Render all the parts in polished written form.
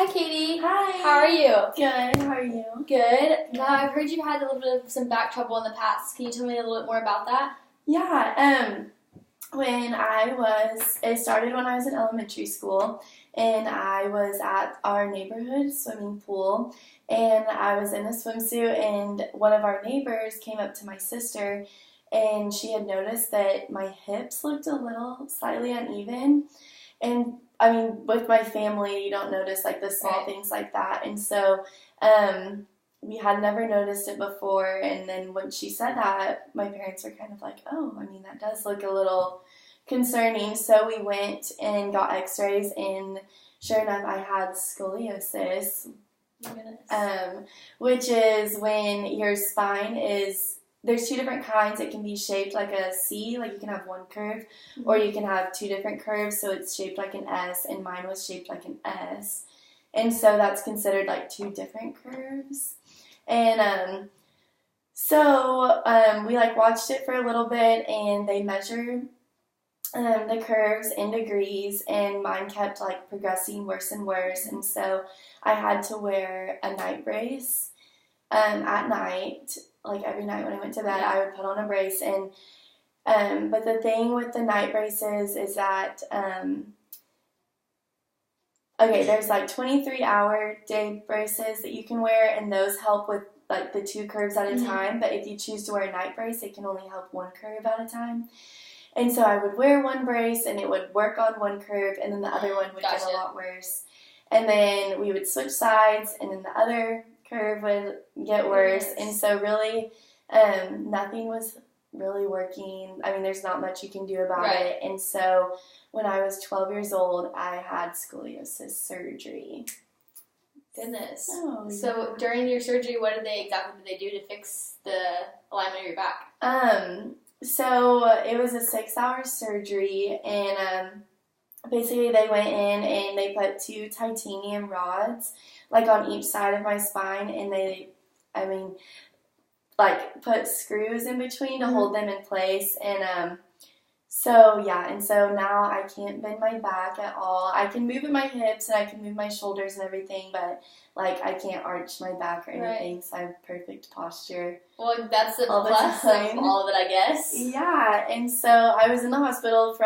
Hi, Katie. Hi. How are you? Good. How are you? Good. Now, I've heard you've had a little bit of some back trouble in the past. Can you tell me a little bit more about that? Yeah. It started when I was in elementary school, and I was at our neighborhood swimming pool, and I was in a swimsuit, and one of our neighbors came up to my sister, and she had noticed that my hips looked a little slightly uneven. And I mean, with my family, you don't notice like the small things like that. And so we had never noticed it before. And then when she said that, my parents were kind of like, oh, I mean, that does look a little concerning. So we went and got x-rays, and sure enough, I had scoliosis, which is when your spine is... There's two different kinds. It can be shaped like a C, like you can have one curve, or you can have two different curves, so it's shaped like an S, and mine was shaped like an S. And so that's considered like two different curves. And we like watched it for a little bit, and they measured the curves in degrees, and mine kept like progressing worse and worse. And so I had to wear a night brace at night. Like every night when I went to bed, I would put on a brace. And but the thing with the night braces is that there's like 23-hour day braces that you can wear, and those help with like the two curves at a time. But if you choose to wear a night brace, it can only help one curve at a time. And so I would wear one brace, and it would work on one curve, and then the other one would get a lot worse. And then we would switch sides, and then the other curve would get worse. And so really nothing was really working. I mean, there's not much you can do about it. And so when I was 12 years old, I had scoliosis surgery. Goodness. Oh, so during your surgery, what did they do to fix the alignment of your back? So it was a 6-hour surgery, and basically they went in and they put 2 titanium rods like on each side of my spine, and they put screws in between to hold them in place. And so now I can't bend my back at all. I can move my hips and I can move my shoulders and everything, but like I can't arch my back or anything. So I have perfect posture. Well, that's a plus of all of it, I guess. Yeah. And so I was in the hospital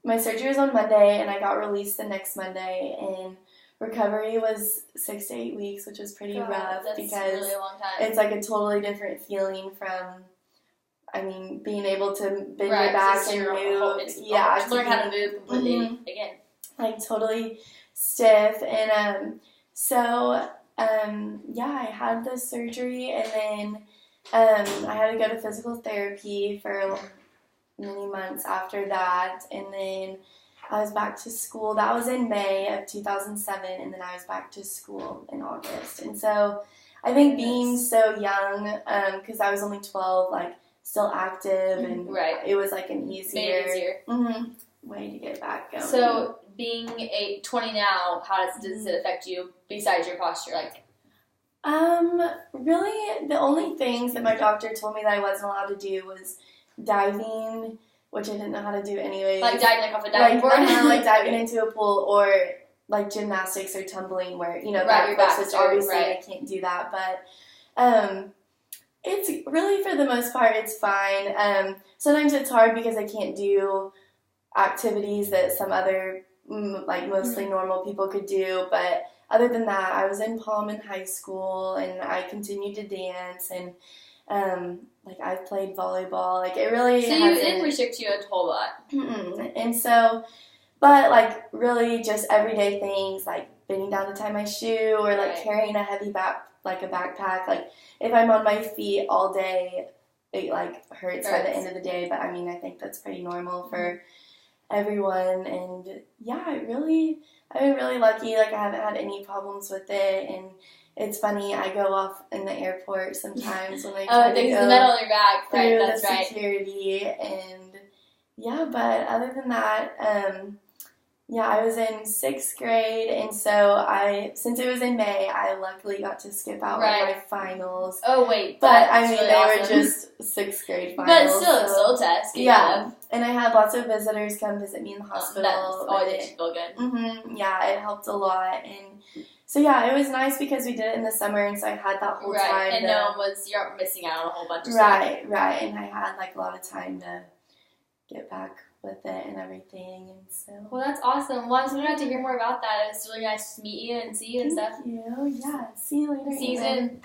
my surgery was on Monday, and I got released the next Monday, and recovery was 6 to 8 weeks, which was pretty rough because really a long time. It's like a totally different feeling from, being able to bend your back and move. Learn how to move completely again. Like totally stiff. And I had the surgery, and then I had to go to physical therapy for many months after that, and then I was back to school. That was in May of 2007, and then I was back to school in August. And so I think being so young, because I was only 12, like still active, and it was like an easier way to get back going. So being 20 now, how does it affect you besides your posture? Really, the only things that my doctor told me that I wasn't allowed to do was diving, which I didn't know how to do anyways. Like diving off a diving board? Like diving into a pool, or like gymnastics or tumbling where, which obviously I can't do that. But it's really, for the most part, it's fine. Sometimes it's hard because I can't do activities that some other, mostly normal people could do. But other than that, I was in Palm in high school, and I continued to dance, and I played volleyball. It really So it didn't restrict you a whole lot. And so, but really just everyday things like bending down to tie my shoe, or carrying a heavy a backpack. If I'm on my feet all day, it hurts by the end of the day. But I think that's pretty normal for everyone. And yeah, I've been really lucky. I haven't had any problems with it. And it's funny, I go off in the airport sometimes when I try to go the metal on your back, through the security. And yeah, but other than that, Yeah, I was in 6th grade, and since it was in May, I luckily got to skip out on my finals. Oh wait, but I mean really they awesome. Were just 6th grade finals. But still a test. Yeah, and I had lots of visitors come visit me in the hospital. That's always makes you feel good. Yeah, it helped a lot, and so yeah, it was nice because we did it in the summer, and so I had that whole time. And you're missing out on a whole bunch of stuff. Right, and I had like a lot of time to get back with it and everything, and so. Well, that's awesome. Well, I'm so glad to hear more about that. It's really nice to meet you and see you and stuff. Thank you. Yeah, see you later. See you soon.